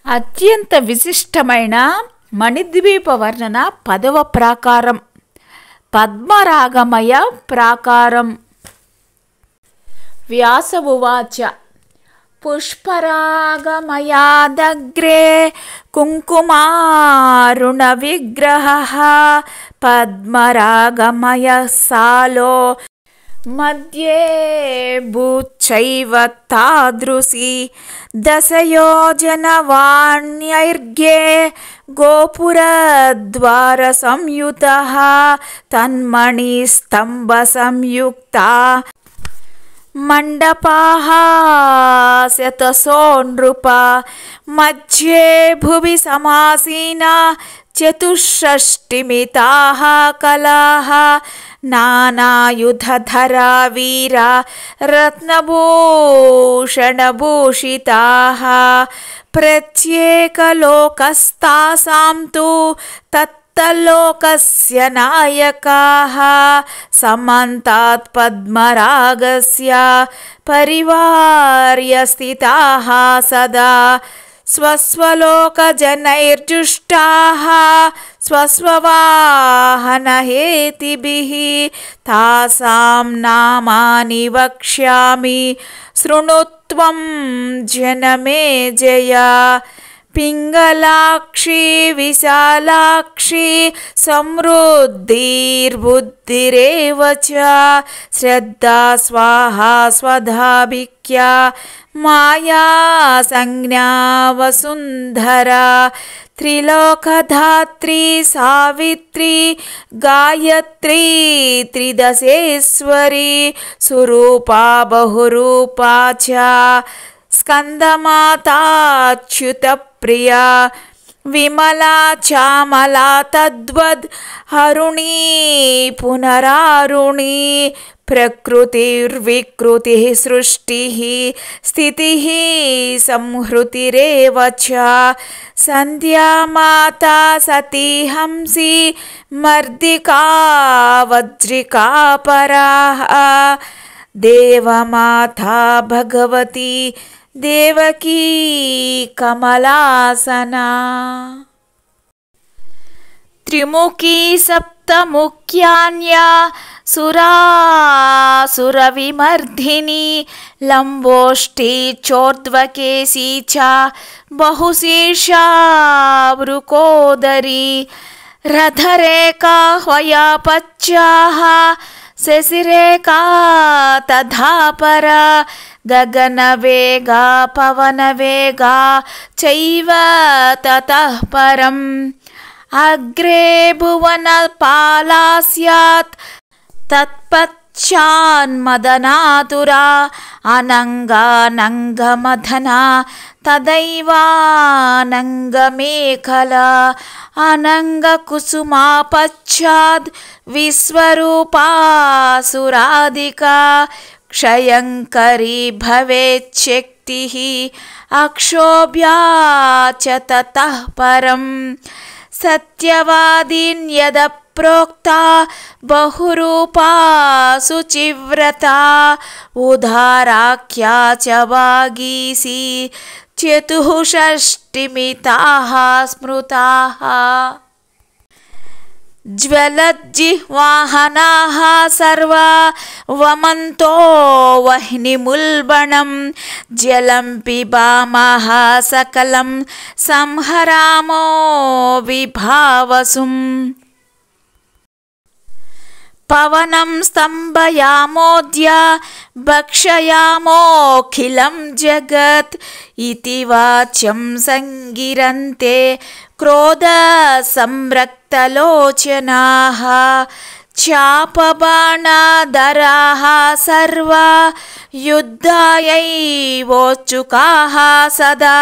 అత్యంత విశిష్టమైన మణిద్వీప వర్ణన 10వ ప్రాకారం పద్మరాగమయ ప్రాకారం. వ్యాస ఉవాచ పుష్పరాగమయాదగ్రే కుంకుమారుణ విగ్రహః పద్మరాగమయ సాలో మధ్యే భూచైవ తాదృశీ దశయోజనవాణ్యైర్ఘ్యే గోపురద్వార సంయుతః తన్మణిస్తంభ సంయుక్తా మండపాః శతశో నృప మధ్యే భువి సమాసీనా చతుషష్టిమితాః కలాః నానాయుధధరా వీరా రత్నభూషణభూషితాః ప్రత్యేకలోకస్తాసాం తు తత్తలోకస్య నాయకాః సమంతాత్ పద్మరాగస్య పరివార్య స్థితాః సదా స్వస్వలోకజనైర్జుష్టాః స్వస్వవాహనహేతిభిః తాసాం నామాని వక్ష్యామి శృణుత్వం జనమేజయ. పింగళాక్షి విశాలాక్షి సమృద్ధిర్బుద్ధిరేవ చ శ్రద్ధా స్వాహా స్వధాభిక్యా మాయా సంజ్ఞా వసుంధరా త్రిలోకధాత్రి సావిత్రి గాయత్రి త్రిదశేశ్వరి సురూపా బహురూపా చ స్కందమాతాచ్యుత ప్రియా విమలా చామలా తద్వద్ హరుణీ పునరారుణీ ప్రకృతిర్వికృతి సృష్టి స్థితి సంహృతిరేవ చ సంధ్యా మాతా సతీ హంసి మర్దికా వజ్రికా పరాః దేవమాతా భగవతి దేవకీ కమలాసనా. త్రిముఖీ సప్తముఖ్యాన్యా సురాసురవిమర్ధిని లంబోష్ఠీ చోర్ధ్వకేశీ చ బహుశీర్షా వృకోదరీ రథరేఖా హ్వయాపచ్యాః శశిరేఖా తథా పరా గగనవేగా పవనవేగా చైవ తతః పరం అగ్రే భువనపాలా స్యాత్ తత్పశ్చాన్మదనాతురా అనంగానంగమథనా తదైవానంగమేఖలా అనంగకుసుమా పశ్చాద్ విశ్వరూపా సురాదికా క్షయంకరీ భవేచ్చక్తిః అక్షోభ్యా చ తతః పరం సత్యవాదిన్యద ప్రోక్తా బహురూపా శుచివ్రతా ఉదారాఖ్యా చ వాగీశీ చతుషష్టిమితాః స్మృతాః జ్వలజ్జిహ్వాహనాః సర్వా వమంతో వహ్నిముల్బణం జలం పిబామః సకలం సంహరామో విభావసుం పవనం స్తంభయామోద్య భక్షయామోఖిలం జగత్ ఇతి వాచ్యం సంగిరంతే క్రోధ సంరక్తలోచనాః చాపబాణధరాః సర్వా యుద్ధాయైవోత్సుకాః సదా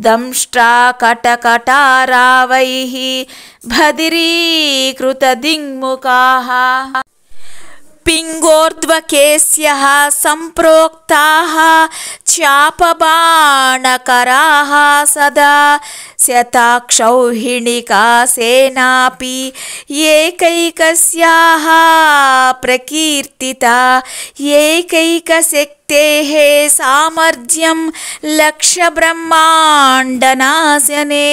దంష్ట్రా కటకటారావైః భద్రీకృతదిగ్ముఖాః पिङ्गोर्ध्वकेस्यः सम्प्रोक्ताः चापबाणकराः सदा शताक्षौहिणिका सेनापि एकैकस्याः प्रकीर्तिता एकैकशक्तेः सामर्थ्यं लक्षब्रह्माण्डनाशने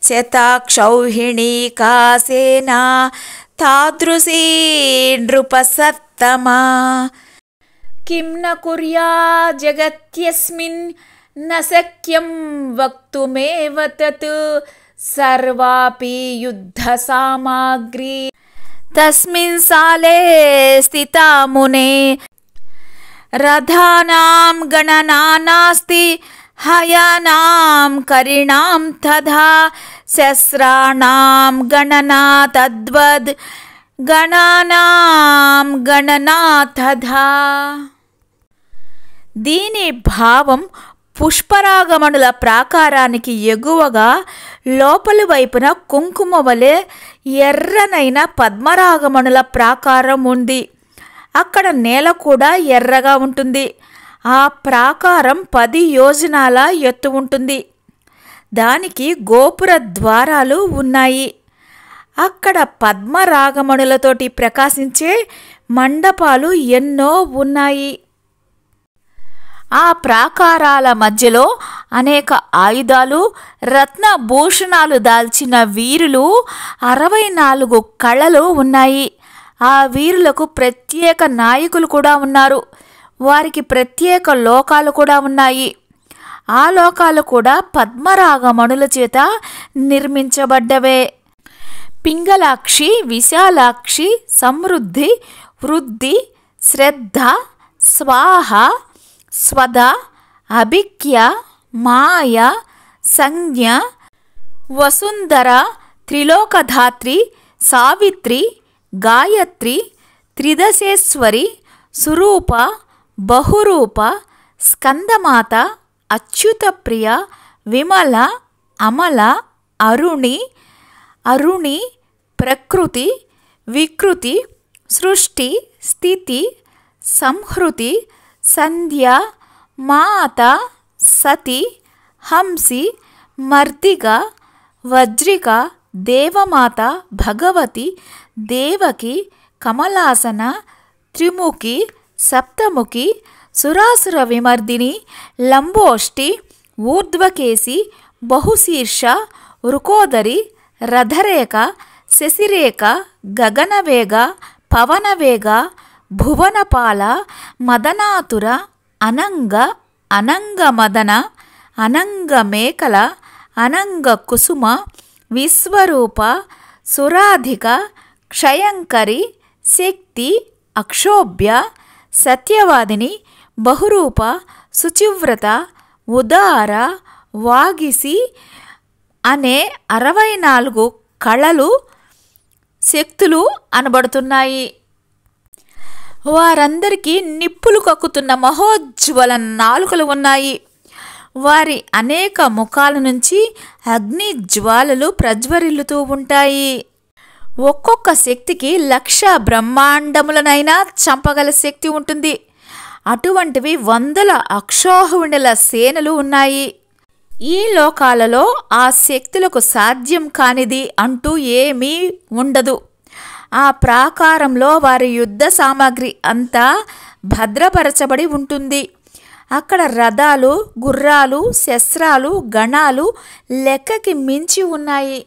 शताक्षौहिणिका सेना तादृशी नृपसत्तमा किं न कुर्यात् जगत्यस्मिन् न शक्यं वक्तुमेव तत् सर्वापि युद्धसामग्री तस्मिन् साले स्थिता मुने रथानां गणना नास्ति हयानां करिणां तथा शस्त्राणां गणना तद्वद् गणानां गणना तथा దీని భావం పుష్పరాగమణుల ప్రాకారానికి ఎగువగా లోపలి వైపున కుంకుమ వలె ఎర్రనైన పద్మరాగమణుల ప్రాకారం ఉంది. అక్కడ నేల కూడా ఎర్రగా ఉంటుంది. ఆ ప్రాకారం 10 యోజనాల ఎత్తు ఉంటుంది. దానికి గోపుర ద్వారాలు ఉన్నాయి. అక్కడ పద్మరాగమణులతోటి ప్రకాశించే మండపాలు ఎన్నో ఉన్నాయి. ఆ ప్రాకారాల మధ్యలో అనేక ఆయుధాలు రత్నభూషణాలు దాల్చిన వీరులు 64 కళలు ఉన్నాయి. ఆ వీరులకు ప్రత్యేక నాయకులు కూడా ఉన్నారు. వారికి ప్రత్యేక లోకాలు కూడా ఉన్నాయి. ఆ లోకాలు కూడా పద్మరాగమణుల చేత నిర్మించబడ్డవే. పింగళాక్షి, విశాలాక్షి, సమృద్ధి, వృద్ధి, శ్రద్ధ, స్వాహ, స్వద, అభిజ్ఞ, మాయ, సంజ్ఞ, వసుంధర, త్రిలోకధాత్రి, సావిత్రి, గాయత్రి, త్రిదశేశ్వరి, సురూప, బహురూప, స్కందమాత, అచ్యుతప్రియ, విమల, అమల, అరుణి, అరుణి, ప్రకృతి, వికృతి, సృష్టి, స్థితి, సంహృతి, సంధ్య, మాత, సతి, హంసి, మర్దిక, వజ్రిక, దేవమాత, భగవతి, దేవకి, కమలాసన, త్రిముఖి, సప్తముఖి, సురాసుర విమర్దిని, లంబోష్టి, ఊర్ధ్వకేసి, బహుశీర్ష, వృకోదరి, రథరేఖ, శశిరేఖ, గగనవేగ, పవనవేగ, భువనపాల, మదనాతుర, అనంగ, అనంగమదన, అనంగమేకల, అనంగకుసుమ, విశ్వరూప, సురాధిక, క్షయంకరి, శక్తి, అక్షోభ్య, సత్యవాదిని, బహురూప, శుచివ్రత, ఉదార, వాగిసి అనే 64 కళలు శక్తులు అనబడుతున్నాయి. వారందరికీ నిప్పులు కక్కుతున్న మహోజ్వల నాలుకలు ఉన్నాయి. వారి అనేక ముఖాల నుంచి అగ్ని జ్వాలలు ప్రజ్వరిల్లుతూ ఉంటాయి. ఒక్కొక్క శక్తికి 1,00,000 బ్రహ్మాండములనైనా చంపగల శక్తి ఉంటుంది. అటువంటివి 100 అక్షోహిణుల సేనలు ఉన్నాయి. ఈ లోకాలలో ఆ శక్తులకు సాధ్యం కానిది అంటూ ఏమీ ఉండదు. ఆ ప్రాకారంలో వారి యుద్ధ సామాగ్రి అంతా భద్రపరచబడి ఉంటుంది. అక్కడ రథాలు, గుర్రాలు, శస్త్రాలు, గణాలు లెక్కకి మించి ఉన్నాయి.